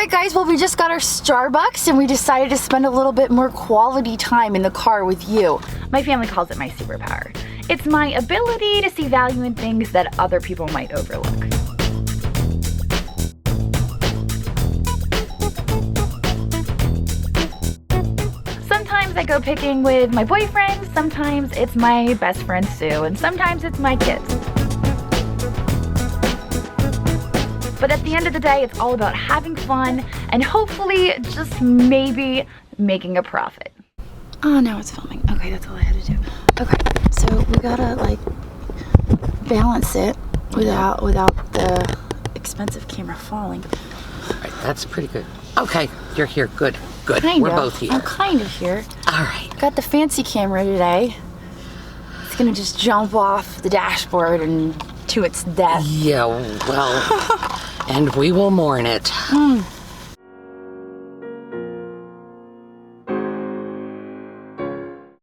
Alright guys, well we just got our Starbucks and we decided to spend a little bit more quality time in the car with you. My family calls it my superpower. It's my ability to see value in things that other people might overlook. Sometimes I go picking with my boyfriend, sometimes it's my best friend Sue, and sometimes it's my kids. But at the end of the day, it's all about having fun and hopefully just maybe making a profit. Oh, now it's filming. Okay, that's all I had to do. Okay, so we gotta like balance it without the expensive camera falling. All right, that's pretty good. Okay, you're here. Good. We're both here. I'm kind of here. All right. Got the fancy camera today. It's gonna just jump off the dashboard and to its death. Yeah, well, and we will mourn it.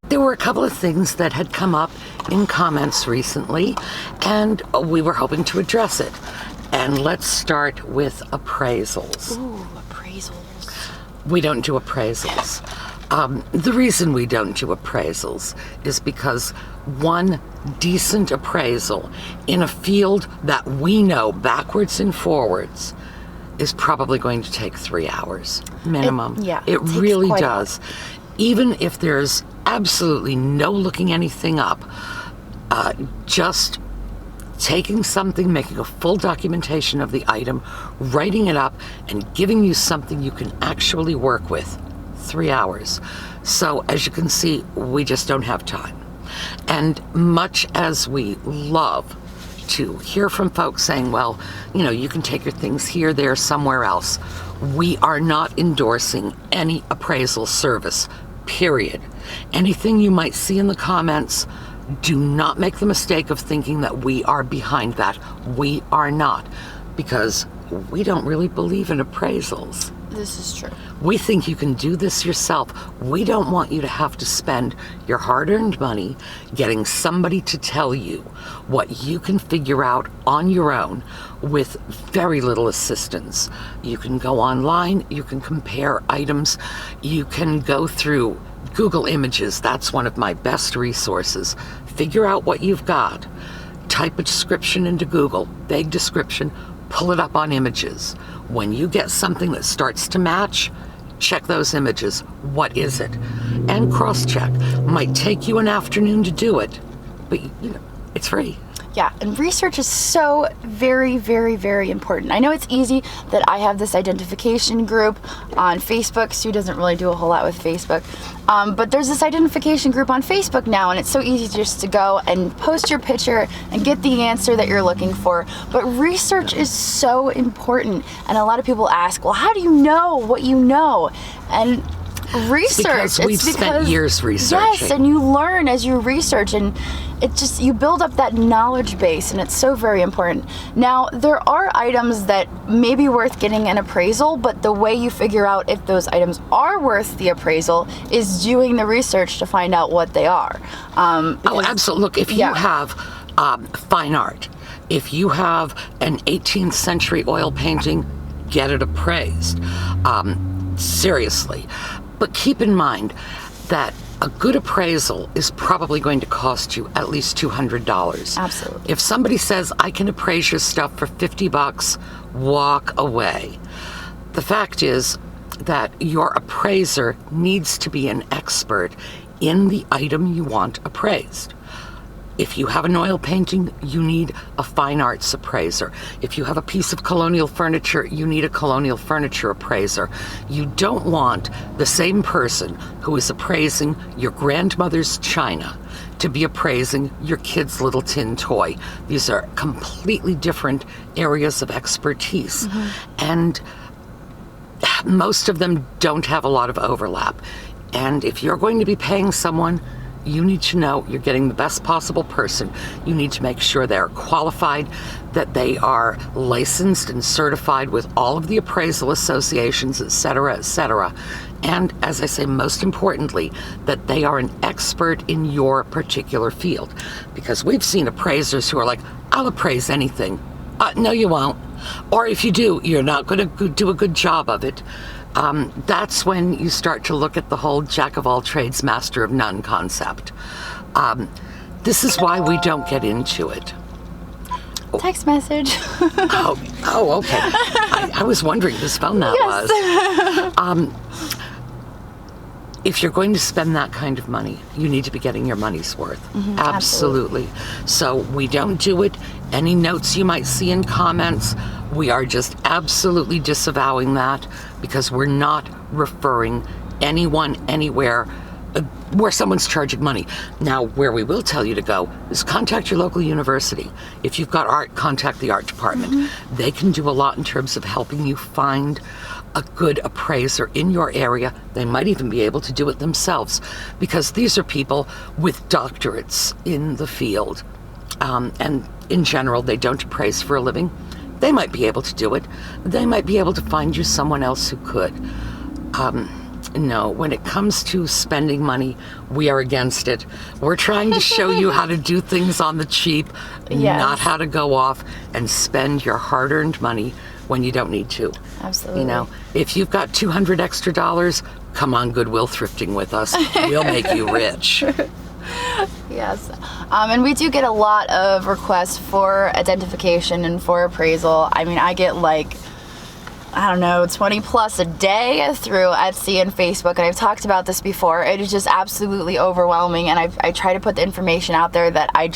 There were a couple of things that had come up in comments recently, and we were hoping to address it. And let's start with appraisals. Ooh, appraisals. We don't do appraisals. The reason we don't do appraisals is because one decent appraisal in a field that we know backwards and forwards is probably going to take 3 hours minimum. It really does. Even if there's absolutely no looking anything up, just taking something, making a full documentation of the item, writing it up, and giving you something you can actually work with. 3 hours. So as you can see, we just don't have time. And much as we love to hear from folks saying, well, you know, you can take your things here, there, somewhere else, we are not endorsing any appraisal service, period. Anything you might see in the comments, do not make the mistake of thinking that we are behind that. We are not, because we don't really believe in appraisals. This is true. We think you can do this yourself. We don't want you to have to spend your hard-earned money getting somebody to tell you what you can figure out on your own with very little assistance. You can go online, you can compare items, you can go through Google Images. That's one of my best resources. Figure out what you've got. Type a description into Google, vague description, pull it up on Images. When you get something that starts to match, check those images. What is it? And cross-check. Might take you an afternoon to do it, but you know, it's free. Yeah, and research is so very, very, very important. I know it's easy that I have this identification group on Facebook. Sue doesn't really do a whole lot with Facebook. But there's this identification group on Facebook now, and it's so easy just to go and post your picture and get the answer that you're looking for. But research is so important. And a lot of people ask, well, how do you know what you know? And research. We've spent years researching. Yes, and you learn as you research, and it just, you build up that knowledge base, and it's so very important. Now, there are items that may be worth getting an appraisal, but the way you figure out if those items are worth the appraisal is doing the research to find out what they are. Oh, absolutely. Look, if you have fine art, if you have an 18th century oil painting, get it appraised. Seriously. But keep in mind that a good appraisal is probably going to cost you at least $200. Absolutely. If somebody says, I can appraise your stuff for $50, walk away. The fact is that your appraiser needs to be an expert in the item you want appraised. If you have an oil painting, you need a fine arts appraiser. If you have a piece of colonial furniture, you need a colonial furniture appraiser. You don't want the same person who is appraising your grandmother's china to be appraising your kid's little tin toy. These are completely different areas of expertise. And most of them don't have a lot of overlap. And if you're going to be paying someone, you need to know you're getting the best possible person. You need to make sure they're qualified, that they are licensed and certified with all of the appraisal associations, et cetera, et cetera. And as I say, most importantly, that they are an expert in your particular field. Because we've seen appraisers who are like, I'll appraise anything. No, you won't. Or if you do, you're not going to do a good job of it. That's when you start to look at the whole jack of all trades, master of none concept. This is why we don't get into it. Text message. Oh, okay. I was wondering whose phone that was. If you're going to spend that kind of money, you need to be getting your money's worth. Absolutely. So we don't do it. Any notes you might see in comments, we are just absolutely disavowing that, because we're not referring anyone anywhere where someone's charging money. Now, where we will tell you to go is contact your local university. If you've got art, contact the art department. They can do a lot in terms of helping you find a good appraiser in your area. They might even be able to do it themselves, because these are people with doctorates in the field. And in general, they don't appraise for a living. They might be able to do it. They might be able to find you someone else who could. No, when it comes to spending money, we are against it. We're trying to show you how to do things on the cheap, not how to go off and spend your hard-earned money when you don't need to. Absolutely. You know, if you've got $200 extra, come on Goodwill thrifting with us. We'll make you rich. Yes. And we do get a lot of requests for identification and for appraisal. I mean, I get like, I don't know, 20 plus a day through Etsy and Facebook, and I've talked about this before. It is just absolutely overwhelming, and I try to put the information out there that I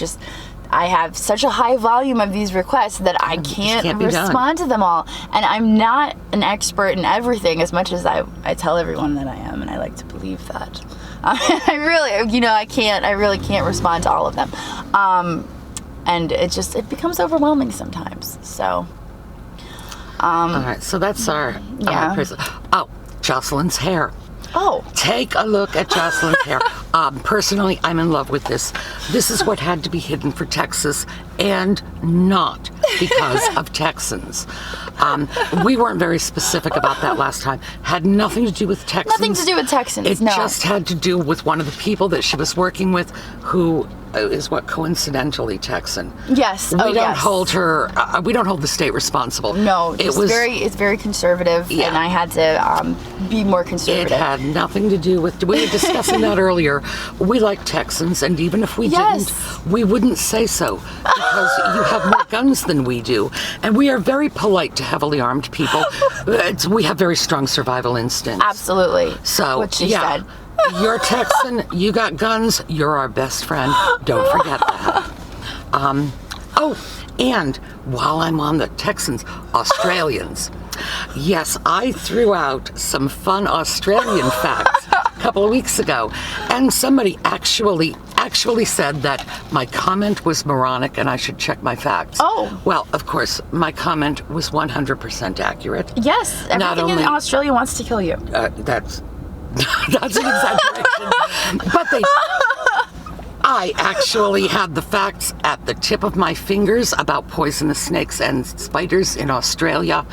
have such a high volume of these requests that I can't respond to them all. And I'm not an expert in everything, as much as I tell everyone that I am, and I like to believe that. I really can't respond to all of them. And it becomes overwhelming sometimes, so. All right, so that's our appraisal. Oh, Jocelyn's hair. Oh. Take a look at Jocelyn's hair. Personally, I'm in love with this. This is what had to be hidden for Texas, and not because of Texans. We weren't very specific about that last time. Had nothing to do with Texans. Nothing to do with Texans, It just had to do with one of the people that she was working with, who is coincidentally Texan. Yes. We don't hold her. We don't hold the state responsible. No, it's very conservative, and I had to be more conservative. It had nothing to do with. We were discussing that earlier. We like Texans, and even if we didn't, we wouldn't say so, because you have more guns than we do, and we are very polite to heavily armed people. We have very strong survival instincts. Absolutely. So what she said. You're Texan, you got guns, you're our best friend. Don't forget that. And while I'm on the Texans, Australians. Yes, I threw out some fun Australian facts a couple of weeks ago, and somebody actually said that my comment was moronic and I should check my facts. Oh. Well, of course, my comment was 100% accurate. Yes, everything in Australia wants to kill you. That's an exaggeration. But I actually had the facts at the tip of my fingers about poisonous snakes and spiders in Australia.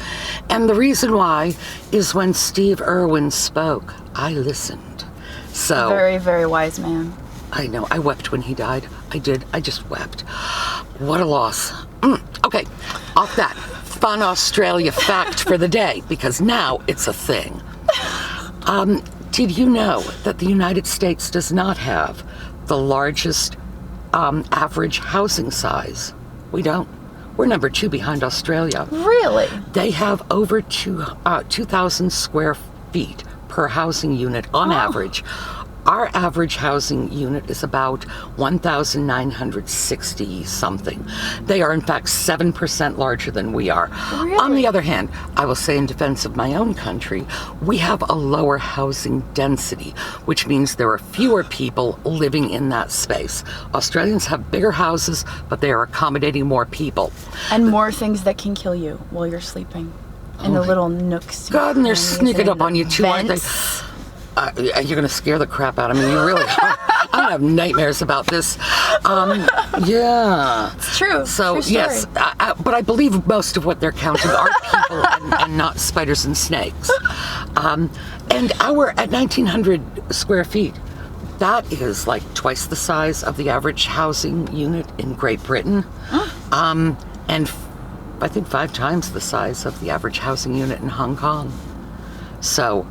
And the reason why is when Steve Irwin spoke, I listened. So very, very wise man. I know. I wept when he died. I did. I just wept. What a loss. Okay, off that. Fun Australia fact for the day, because now it's a thing. Did you know that the United States does not have the largest average housing size? We don't. We're number 2 behind Australia. Really? They have over 2,000 square feet per housing unit on average. Our average housing unit is about 1,960 something. They are in fact 7% larger than we are. Really? On the other hand, I will say in defense of my own country, we have a lower housing density, which means there are fewer people living in that space. Australians have bigger houses, but they are accommodating more people. And more things that can kill you while you're sleeping in the little nooks. God, and they're sneaking up on you too, aren't they? Vents. You're going to scare the crap out of me. You really are. I'm going to have nightmares about this. Yeah. It's true. So, true story. yes. But I believe most of what they're counting are people and not spiders and snakes. And at 1,900 square feet, that is like twice the size of the average housing unit in Great Britain. And I think 5 times the size of the average housing unit in Hong Kong. So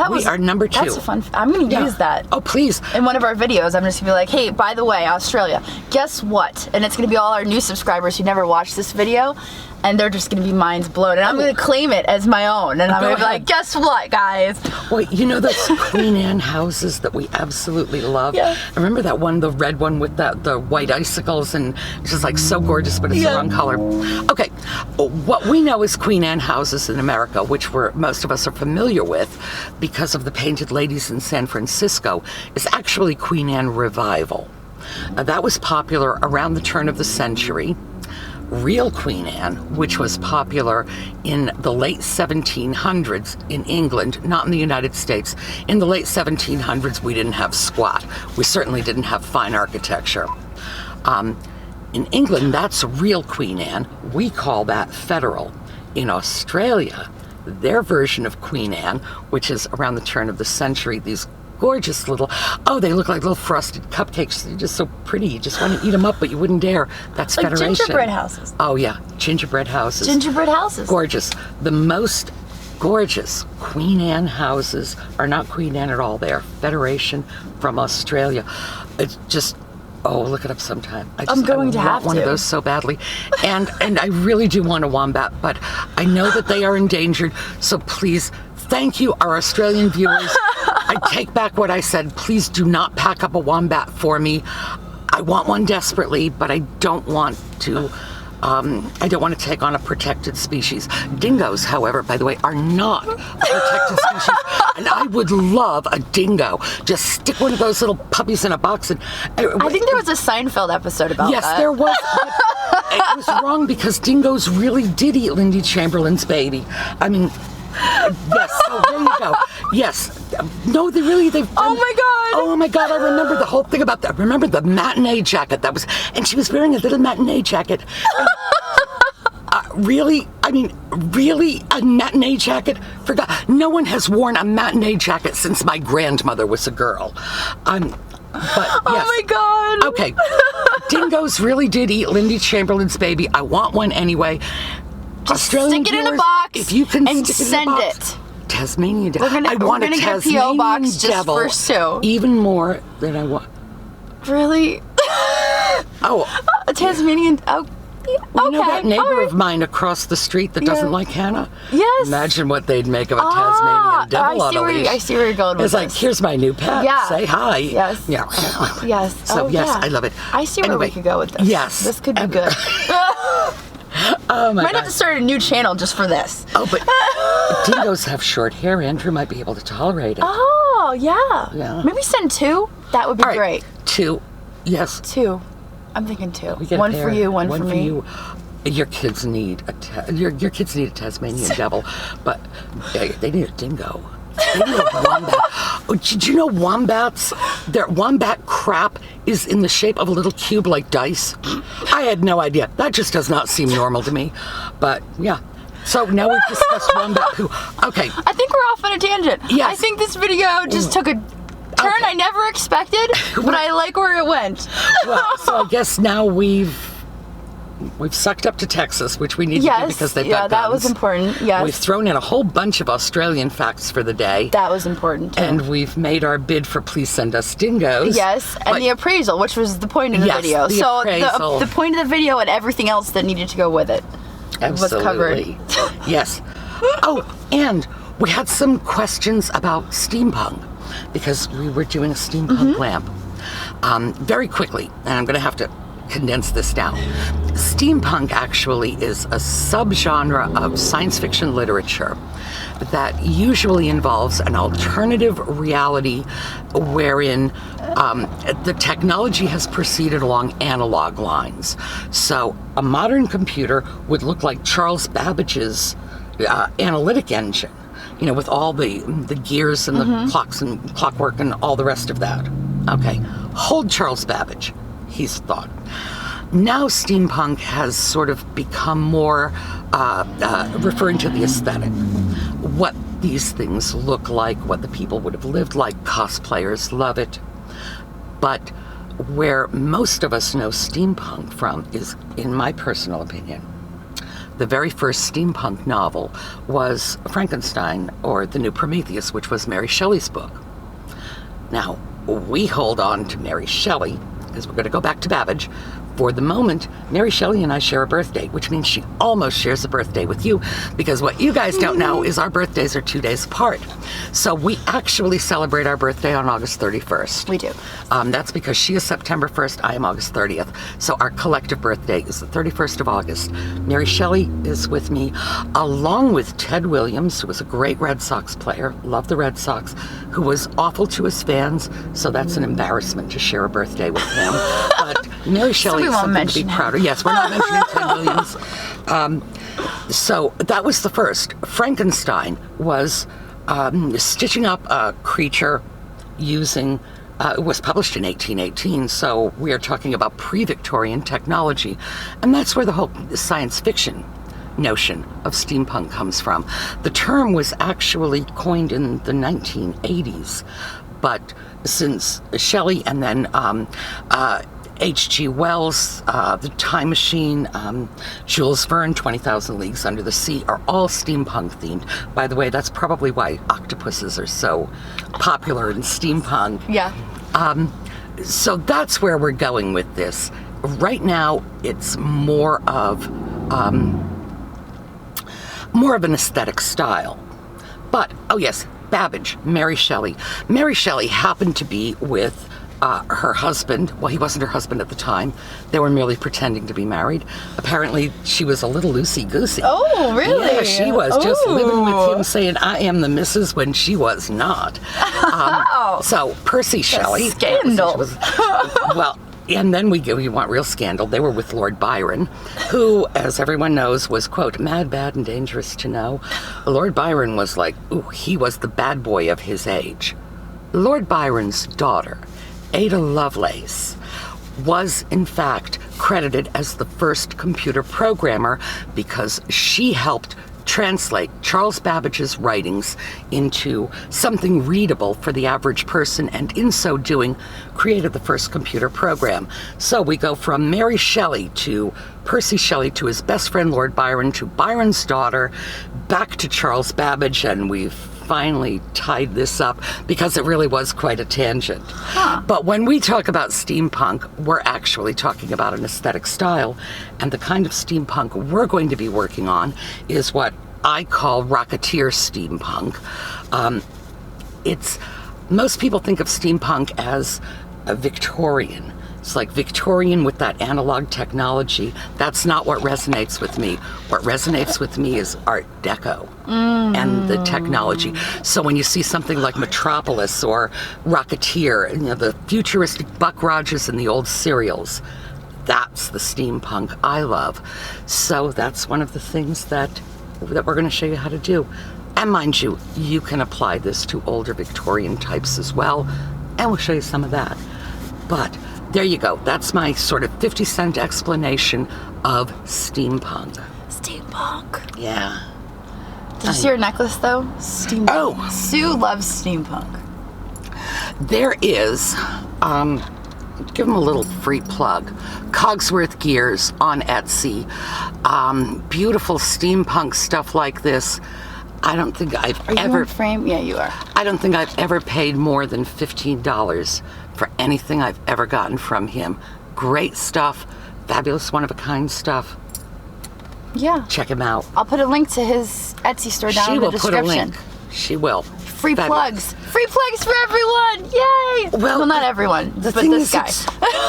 we are number 2. That's a fun. I'm going to use that. Oh, please. In one of our videos, I'm just going to be like, hey, by the way, Australia, guess what? And it's going to be all our new subscribers who never watched this video, and they're just going to be minds blown. And I'm going to claim it as my own. And I'm going to be like, guess what, guys? Well, you know those Queen Anne houses that we absolutely love? Yeah. I remember that one, the red one with the white icicles, and it's just like so gorgeous, but it's the wrong color. Okay, what we know is Queen Anne houses in America, which most of us are familiar with because of the Painted Ladies in San Francisco, is actually Queen Anne Revival. That was popular around the turn of the century. Real Queen Anne, which was popular in the late 1700s in England, not in the United States. In the late 1700s, we didn't have squat. We certainly didn't have fine architecture. In England, that's real Queen Anne. We call that federal. In Australia, their version of Queen Anne, which is around the turn of the century, these gorgeous little, they look like little frosted cupcakes. They're just so pretty. You just want to eat them up, but you wouldn't dare. That's like Federation. Gingerbread houses. Oh, yeah. Gingerbread houses. Gingerbread houses. Gorgeous. The most gorgeous Queen Anne houses are not Queen Anne at all. They are Federation from Australia. It's just, look it up sometime. I'm going to have to. I want one of those so badly. And I really do want a wombat, but I know that they are endangered, so please, thank you, our Australian viewers. I take back what I said. Please do not pack up a wombat for me. I want one desperately, but I don't want to take on a protected species. Dingoes, however, by the way, are not a protected species. And I would love a dingo. Just stick one of those little puppies in a box. And I think there was a Seinfeld episode about that. Yes, there was. It was wrong because dingoes really did eat Lindy Chamberlain's baby. I mean, yes, so there you go. Yes. No, they've done, oh my God, I remember the whole thing about that. I remember the matinee jacket and she was wearing a little matinee jacket. And, really, a matinee jacket? Forgot. No one has worn a matinee jacket since my grandmother was a girl. But yes. Oh my God. Okay. Dingoes really did eat Lindy Chamberlain's baby. I want one anyway. Just Australian stick it in a viewers, box if you can and stick send it in a box. it. Tasmanian devil. We're gonna get a P.O. box just for Sue. Even more than I want. Really? A Tasmanian. Oh, You know that neighbor of mine across the street that doesn't like Hannah? Yes. Imagine what they'd make of a Tasmanian devil on a leash. I see where you're going with It's like, here's my new pet. Yeah. Say hi. Yes. Yeah. Yes. So, yes, I love it. I see where we could go with this. Yes. This could be good. Oh my Might God. have to start a new channel just for this. Oh, but dingoes have short hair. Andrew might be able to tolerate it. Oh, yeah. Yeah. Maybe send 2. That would be All right, great. 2. Yes. 2. I'm thinking 2. We get a One pair. for you, one for me. You. Your kids need your kids need a Tasmanian devil, but they need a dingo. They need a wombat. Oh, did you know wombats? Their wombat crap is in the shape of a little cube like dice. I had no idea. That just does not seem normal to me. But yeah. So now we've discussed wombat poo. Okay. I think we're off on a tangent. Yes. I think this video just took a turn I never expected, but I like where it went. Well, so I guess now we've sucked up to Texas, which we need to do because they've got guns. that was important. Yes. We've thrown in a whole bunch of Australian facts for the day. That was important too. And we've made our bid for Please Send Us Dingoes. Yes, and the appraisal, which was the point of the video. The appraisal. The point of the video and everything else that needed to go with it was covered. Yes. Oh, and we had some questions about steampunk because we were doing a steampunk lamp. Very quickly, and I'm going to have to condense this down. Steampunk actually is a subgenre of science fiction literature that usually involves an alternative reality wherein the technology has proceeded along analog lines. So a modern computer would look like Charles Babbage's analytic engine, with all the gears and the clocks and clockwork and all the rest of that. Okay, hold Charles Babbage. He's thought. Now steampunk has sort of become more referring to the aesthetic. What these things look like, what the people would have lived like. Cosplayers love it. But where most of us know steampunk from is, in my personal opinion, the very first steampunk novel was Frankenstein, or The New Prometheus, which was Mary Shelley's book. Now, we hold on to Mary Shelley, because we're going to go back to Babbage. For the moment, Mary Shelley and I share a birthday, which means she almost shares a birthday with you, because what you guys don't know is our birthdays are 2 days apart. So we actually celebrate our birthday on August 31st. We do. That's because she is September 1st, I am August 30th. So our collective birthday is the 31st of August. Mary Shelley is with me, along with Ted Williams, who was a great Red Sox player, loved the Red Sox, who was awful to his fans, so that's an embarrassment to share a birthday with him. But Mary Shelley is something to be proud of. Yes, we're not mentioning Ted Williams. So that was the first. Frankenstein was stitching up a creature using, it was published in 1818, so we are talking about pre-Victorian technology. And that's where the whole science fiction notion of steampunk comes from. The term was actually coined in the 1980s, but since Shelley and then H.G. Wells, The Time Machine, Jules Verne, 20,000 Leagues Under the Sea are all steampunk themed. By the way, that's probably why octopuses are so popular in steampunk. Yeah. So that's where we're going with this. Right now, it's more of an aesthetic style. But, oh yes, Babbage, Mary Shelley. Mary Shelley happened to be with her husband. Well, he wasn't her husband at the time. They were merely pretending to be married. Apparently, she was a little loosey-goosey. Oh, really? Yeah, she was just living with him, saying, I am the missus, when she was not. So, Percy Shelley. Scandal. Well, and then we want real scandal. They were with Lord Byron, who, as everyone knows, was, quote, mad, bad, and dangerous to know. Lord Byron was like, ooh, he was the bad boy of his age. Lord Byron's daughter, Ada Lovelace, was in fact credited as the first computer programmer because she helped translate Charles Babbage's writings into something readable for the average person, and in so doing created the first computer program. So we go from Mary Shelley to Percy Shelley to his best friend Lord Byron to Byron's daughter, back to Charles Babbage, and we've finally tied this up because it really was quite a tangent. But when we talk about steampunk, we're actually talking about an aesthetic style, and the kind of steampunk we're going to be working on is what I call Rocketeer steampunk. Most people think of steampunk as a Victorian. It's like Victorian with that analog technology. That's not what resonates with me. What resonates with me is Art Deco and the technology. So when you see something like Metropolis or Rocketeer, you know, the futuristic Buck Rogers and the old serials, that's the steampunk I love. So that's one of the things that we're going to show you how to do. And mind you, you can apply this to older Victorian types as well, and we'll show you some of that. But there you go. That's my sort of 50-cent explanation of steampunk. Steampunk. Yeah. Did you see her necklace, though? Steampunk. Oh. Sue loves steampunk. There is, give them a little free plug, Cogsworth Gears on Etsy. Beautiful steampunk stuff like this. I don't think I've ever... in frame? Yeah, you are. I don't think I've ever paid more than $15 for anything I've ever gotten from him. Great stuff. Fabulous, one-of-a-kind stuff. Yeah. Check him out. I'll put a link to his Etsy store down in the description. She will put a link. She will. Free plugs. Free plugs for everyone. Yay. Well, not everyone, but this guy.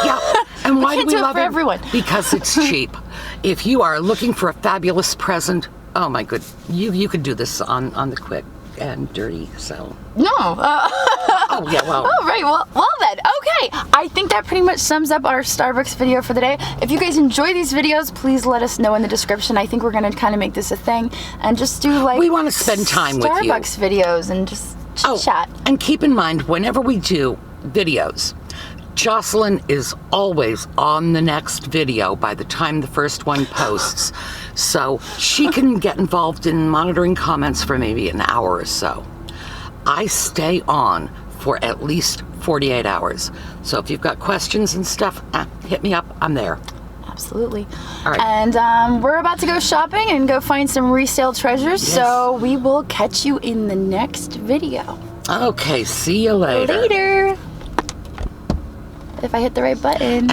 Yeah. And why do we love for everyone? Because it's cheap. If you are looking for a fabulous present, oh my good, you could do this on the quick and dirty, so. No. Oh, yeah, well. Oh, right. Well then. Okay. I think that pretty much sums up our Starbucks video for the day. If you guys enjoy these videos, please let us know in the description. I think we're going to kind of make this a thing and just do like... We want to spend time with you. Starbucks videos and just chat. And keep in mind, whenever we do videos, Jocelyn is always on the next video by the time the first one posts. So she can get involved in monitoring comments for maybe an hour or so. I stay on for at least 48 hours. So if you've got questions and stuff, hit me up. I'm there. Absolutely. All right. And we're about to go shopping and go find some resale treasures. Yes. So we will catch you in the next video. Okay, see you later. Later. If I hit the right button.